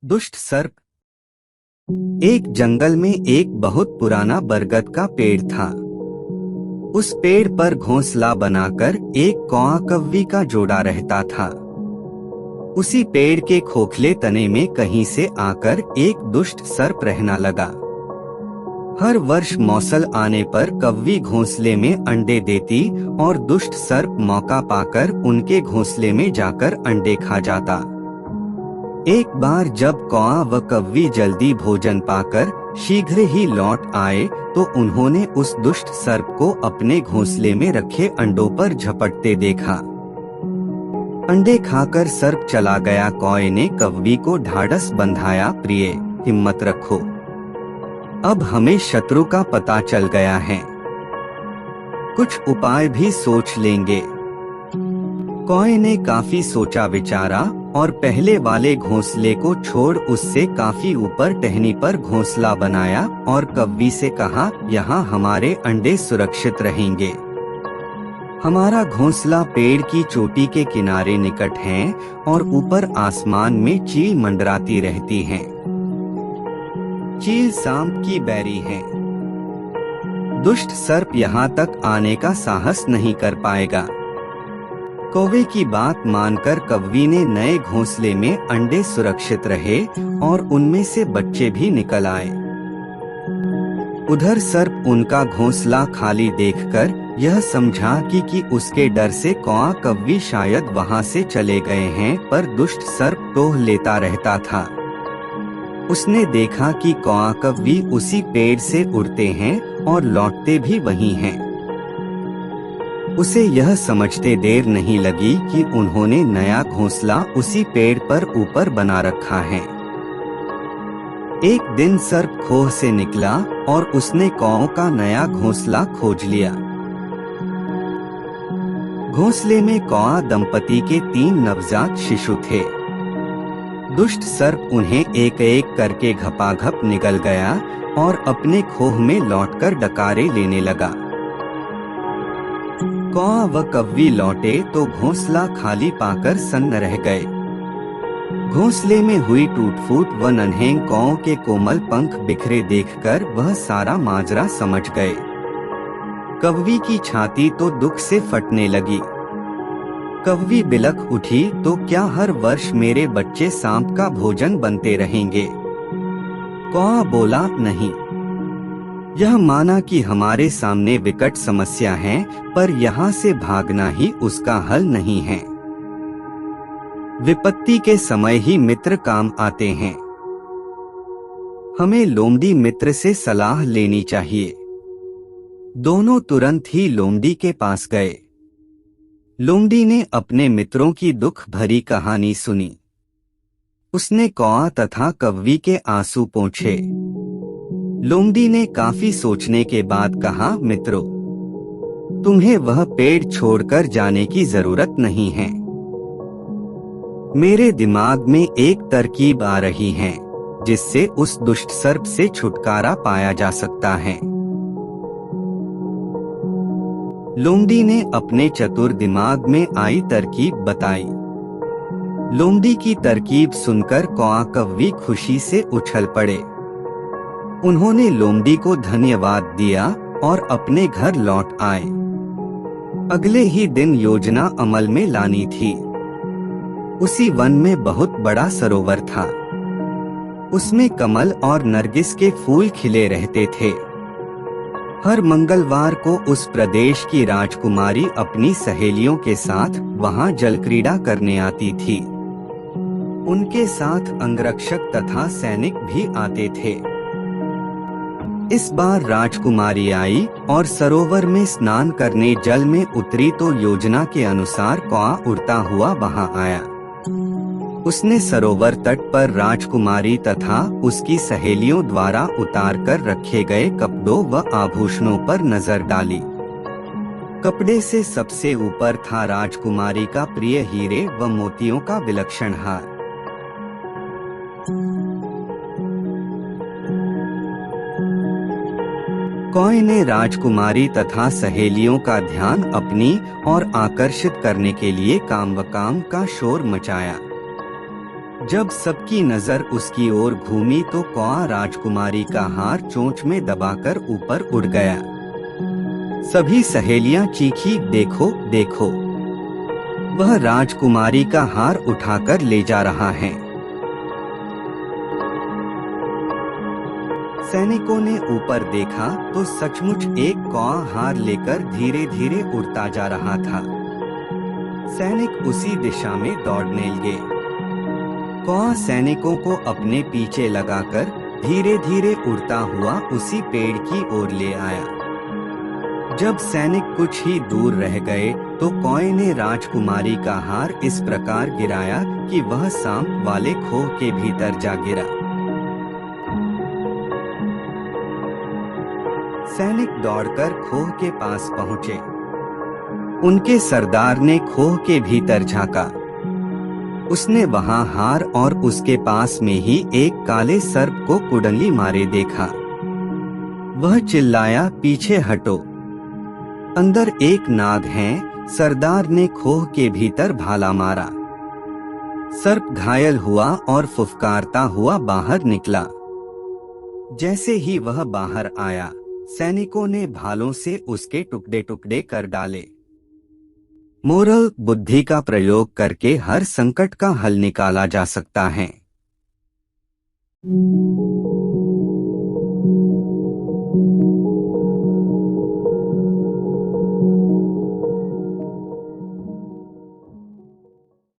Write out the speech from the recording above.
दुष्ट सर्प। एक जंगल में एक बहुत पुराना बरगद का पेड़ था। उस पेड़ पर घोंसला बनाकर एक कौआ कव्वी का जोड़ा रहता था। उसी पेड़ के खोखले तने में कहीं से आकर एक दुष्ट सर्प रहना लगा। हर वर्ष मौसल आने पर कव्वी घोंसले में अंडे देती और दुष्ट सर्प मौका पाकर उनके घोंसले में जाकर अंडे खा जाता। एक बार जब कौआ व कव्वी जल्दी भोजन पाकर शीघ्र ही लौट आए तो उन्होंने उस दुष्ट सर्प को अपने घोंसले में रखे अंडों पर झपटते देखा। अंडे खाकर सर्प चला गया। कौए ने कव्वी को ढाढ़स बंधाया, प्रिय हिम्मत रखो, अब हमें शत्रु का पता चल गया है, कुछ उपाय भी सोच लेंगे। कौए ने काफी सोचा विचारा और पहले वाले घोंसले को छोड़ उससे काफी ऊपर टहनी पर घोंसला बनाया और कव्वी से कहा, यहाँ हमारे अंडे सुरक्षित रहेंगे। हमारा घोंसला पेड़ की चोटी के किनारे निकट है और ऊपर आसमान में चील मंडराती रहती हैं। चील सांप की बैरी है। दुष्ट सर्प यहाँ तक आने का साहस नहीं कर पाएगा। कौवे की बात मानकर कव्वी ने नए घोंसले में अंडे सुरक्षित रहे और उनमें से बच्चे भी निकल आए। उधर सर्प उनका घोंसला खाली देखकर यह समझा कि उसके डर से कौआ कव्वी शायद वहां से चले गए हैं, पर दुष्ट सर्प टोह लेता रहता था। उसने देखा कि कौआ कव्वी उसी पेड़ से उड़ते हैं और लौटते भी वहीं हैं। उसे यह समझते देर नहीं लगी कि उन्होंने नया घोंसला उसी पेड़ पर ऊपर बना रखा है। एक दिन सर्प खोह से निकला और उसने कौओं का नया घोंसला खोज लिया। घोंसले में कौआ दंपति के 3 नवजात शिशु थे। दुष्ट सर्प उन्हें एक एक करके घपाघप निगल गया और अपने खोह में लौटकर डकारे लेने लगा। कौआ व कव्वी लौटे तो घोंसला खाली पाकर सन्न रह गए। घोंसले में हुई टूट-फूट व नन्हें कौओं के कोमल पंख बिखरे देखकर वह सारा माजरा समझ गए। कव्वी की छाती तो दुख से फटने लगी। कव्वी बिलख उठी, तो क्या हर वर्ष मेरे बच्चे सांप का भोजन बनते रहेंगे? कौआ बोला, नहीं। यह माना कि हमारे सामने विकट समस्या है, पर यहाँ से भागना ही उसका हल नहीं है। विपत्ति के समय ही मित्र काम आते हैं। हमें लोमड़ी मित्र से सलाह लेनी चाहिए। दोनों तुरंत ही लोमड़ी के पास गए। लोमड़ी ने अपने मित्रों की दुख भरी कहानी सुनी। उसने कौआ तथा कव्वी के आंसू पोंछे। लोमड़ी ने काफी सोचने के बाद कहा, मित्रों, तुम्हें वह पेड़ छोड़कर जाने की जरूरत नहीं है। मेरे दिमाग में एक तरकीब आ रही है जिससे उस दुष्ट सर्प से छुटकारा पाया जा सकता है। लोमड़ी ने अपने चतुर दिमाग में आई तरकीब बताई। लोमड़ी की तरकीब सुनकर कौआ कव्वी खुशी से उछल पड़े। उन्होंने लोमड़ी को धन्यवाद दिया और अपने घर लौट आए। अगले ही दिन योजना अमल में लानी थी। उसी वन में बहुत बड़ा सरोवर था। उसमें कमल और नरगिस के फूल खिले रहते थे। हर मंगलवार को उस प्रदेश की राजकुमारी अपनी सहेलियों के साथ वहां जलक्रीड़ा करने आती थी। उनके साथ अंगरक्षक तथा सैनिक भी आते थे। इस बार राजकुमारी आई और सरोवर में स्नान करने जल में उतरी तो योजना के अनुसार कौआ उड़ता हुआ वहां आया। उसने सरोवर तट पर राजकुमारी तथा उसकी सहेलियों द्वारा उतार कर रखे गए कपड़ों व आभूषणों पर नजर डाली। कपड़े से सबसे ऊपर था राजकुमारी का प्रिय हीरे व मोतियों का विलक्षण हार। कौए ने राजकुमारी तथा सहेलियों का ध्यान अपनी ओर आकर्षित करने के लिए काम व काम का शोर मचाया। जब सबकी नजर उसकी ओर घूमी तो कौआ राजकुमारी का हार चोंच में दबाकर ऊपर उड़ गया। सभी सहेलियां चीखी, देखो देखो, वह राजकुमारी का हार उठाकर ले जा रहा है। सैनिकों ने ऊपर देखा तो सचमुच एक कौआ हार लेकर धीरे धीरे उड़ता जा रहा था। सैनिक उसी दिशा में दौड़ने लगे। कौआ सैनिकों को अपने पीछे लगाकर धीरे धीरे उड़ता हुआ उसी पेड़ की ओर ले आया। जब सैनिक कुछ ही दूर रह गए तो कौए ने राजकुमारी का हार इस प्रकार गिराया कि वह सांप वाले खोह के भीतर जा गिरा। सैनिक दौड़कर खोह के पास पहुंचे। उनके सरदार ने खोह के भीतर झांका। उसने वहां हार और उसके पास में ही एक काले सर्प को कुंडली मारे देखा। वह चिल्लाया, पीछे हटो, अंदर एक नाग है। सरदार ने खोह के भीतर भाला मारा। सर्प घायल हुआ और फुफकारता हुआ बाहर निकला। जैसे ही वह बाहर आया, सैनिकों ने भालों से उसके टुकड़े टुकड़े कर डाले। मोरल, बुद्धि का प्रयोग करके हर संकट का हल निकाला जा सकता है।